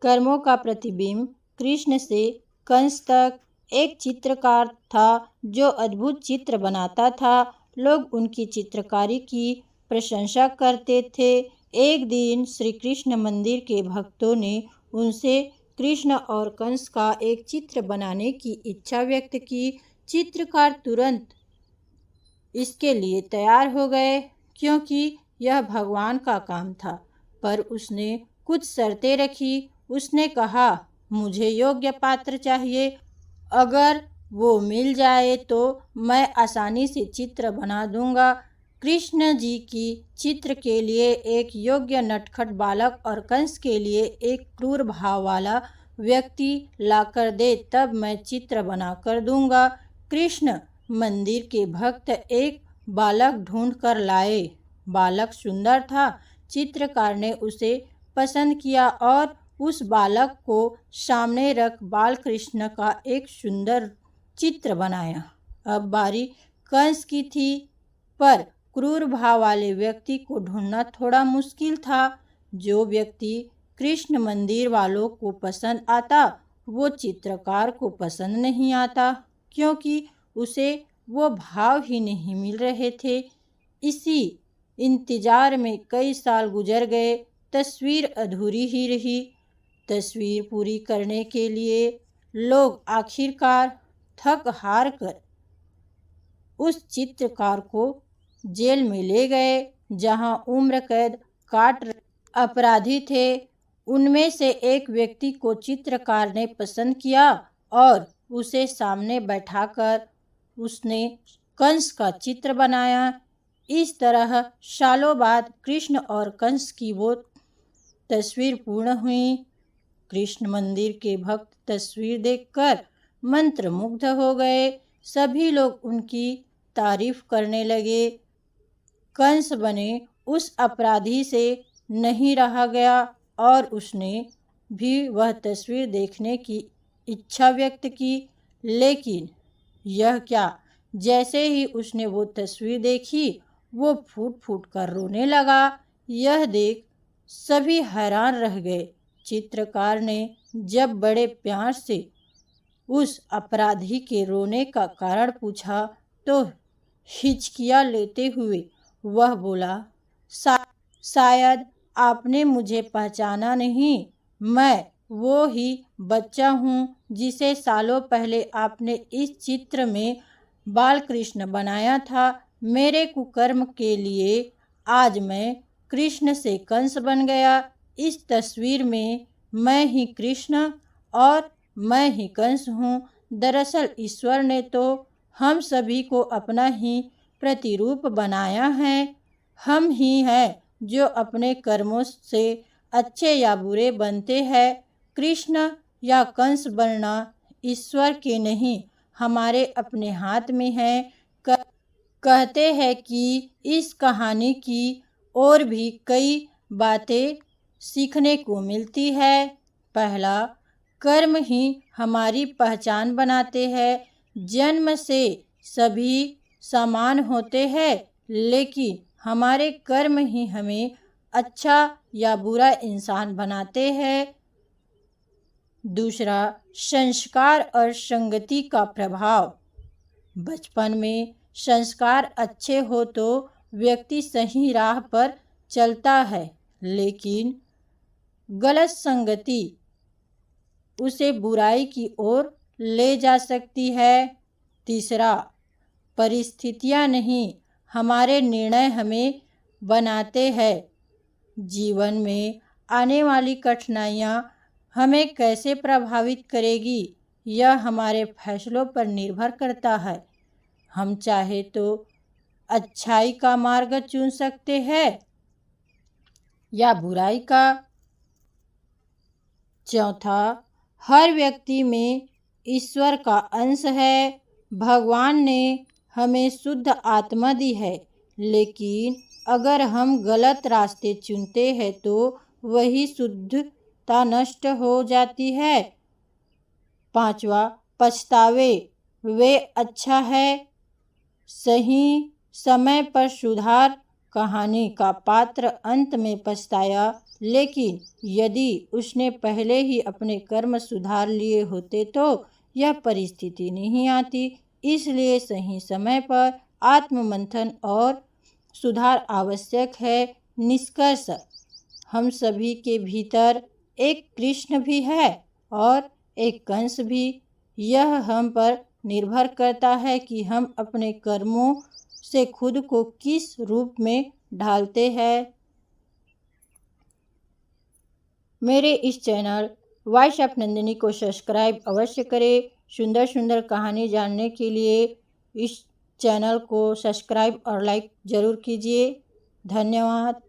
कर्मों का प्रतिबिंब कृष्ण से कंस तक एक चित्रकार था जो अद्भुत चित्र बनाता था। लोग उनकी चित्रकारी की प्रशंसा करते थे। एक दिन श्री कृष्ण मंदिर के भक्तों ने उनसे कृष्ण और कंस का एक चित्र बनाने की इच्छा व्यक्त की। चित्रकार तुरंत इसके लिए तैयार हो गए क्योंकि यह भगवान का काम था, पर उसने कुछ शर्तें रखी। उसने कहा, मुझे योग्य पात्र चाहिए। अगर वो मिल जाए तो मैं आसानी से चित्र बना दूंगा। कृष्ण जी की चित्र के लिए एक योग्य नटखट बालक और कंस के लिए एक क्रूर भाव वाला व्यक्ति लाकर दे, तब मैं चित्र बना कर दूंगा। कृष्ण मंदिर के भक्त एक बालक ढूंढ कर लाए। बालक सुंदर था। चित्रकार ने उसे पसंद किया और उस बालक को सामने रख बाल कृष्ण का एक सुंदर चित्र बनाया। अब बारी कंस की थी, पर क्रूर भाव वाले व्यक्ति को ढूंढना थोड़ा मुश्किल था। जो व्यक्ति कृष्ण मंदिर वालों को पसंद आता वो चित्रकार को पसंद नहीं आता, क्योंकि उसे वो भाव ही नहीं मिल रहे थे। इसी इंतजार में कई साल गुजर गए। तस्वीर अधूरी ही रही। तस्वीर पूरी करने के लिए लोग आखिरकार थक हार कर उस चित्रकार को जेल में ले गए, जहां उम्र कैद काट रहे अपराधी थे। उनमें से एक व्यक्ति को चित्रकार ने पसंद किया और उसे सामने बैठाकर उसने कंस का चित्र बनाया। इस तरह सालों बाद कृष्ण और कंस की वो तस्वीर पूर्ण हुई। कृष्ण मंदिर के भक्त तस्वीर देखकर मंत्रमुग्ध हो गए। सभी लोग उनकी तारीफ करने लगे। कंस बने उस अपराधी से नहीं रहा गया और उसने भी वह तस्वीर देखने की इच्छा व्यक्त की। लेकिन यह क्या, जैसे ही उसने वो तस्वीर देखी वो फूट फूट कर रोने लगा। यह देख सभी हैरान रह गए। चित्रकार ने जब बड़े प्यार से उस अपराधी के रोने का कारण पूछा तो हिचकियाँ लेते हुए वह बोला, शायद आपने मुझे पहचाना नहीं। मैं वो ही बच्चा हूँ जिसे सालों पहले आपने इस चित्र में बाल कृष्ण बनाया था। मेरे कुकर्म के लिए आज मैं कृष्ण से कंस बन गया। इस तस्वीर में मैं ही कृष्ण और मैं ही कंस हूँ। दरअसल ईश्वर ने तो हम सभी को अपना ही प्रतिरूप बनाया है। हम ही हैं जो अपने कर्मों से अच्छे या बुरे बनते हैं। कृष्ण या कंस बनना ईश्वर के नहीं, हमारे अपने हाथ में है। कहते हैं कि इस कहानी की और भी कई बातें सीखने को मिलती है। पहला, कर्म ही हमारी पहचान बनाते हैं। जन्म से सभी समान होते हैं, लेकिन हमारे कर्म ही हमें अच्छा या बुरा इंसान बनाते हैं। दूसरा, संस्कार और संगति का प्रभाव। बचपन में संस्कार अच्छे हो तो व्यक्ति सही राह पर चलता है, लेकिन गलत संगति उसे बुराई की ओर ले जा सकती है। तीसरा, परिस्थितियां नहीं, हमारे निर्णय हमें बनाते हैं। जीवन में आने वाली कठिनाइयां हमें कैसे प्रभावित करेगी, यह हमारे फैसलों पर निर्भर करता है। हम चाहे तो अच्छाई का मार्ग चुन सकते हैं या बुराई का। चौथा, हर व्यक्ति में ईश्वर का अंश है। भगवान ने हमें शुद्ध आत्मा दी है, लेकिन अगर हम गलत रास्ते चुनते हैं तो वही शुद्धता नष्ट हो जाती है। पांचवा, पछतावे वे अच्छा है। सही समय पर सुधार। कहानी का पात्र अंत में पछताया लेकिन यदि उसने पहले ही अपने कर्म सुधार लिए होते तो यह परिस्थिति नहीं आती। इसलिए सही समय पर आत्ममंथन और सुधार आवश्यक है। निष्कर्ष, हम सभी के भीतर एक कृष्ण भी है और एक कंस भी। यह हम पर निर्भर करता है कि हम अपने कर्मों से खुद को किस रूप में ढालते हैं। मेरे इस चैनल वॉइस ऑफ नंदिनी को सब्सक्राइब अवश्य करें। सुंदर सुंदर कहानी जानने के लिए इस चैनल को सब्सक्राइब और लाइक ज़रूर कीजिए। धन्यवाद।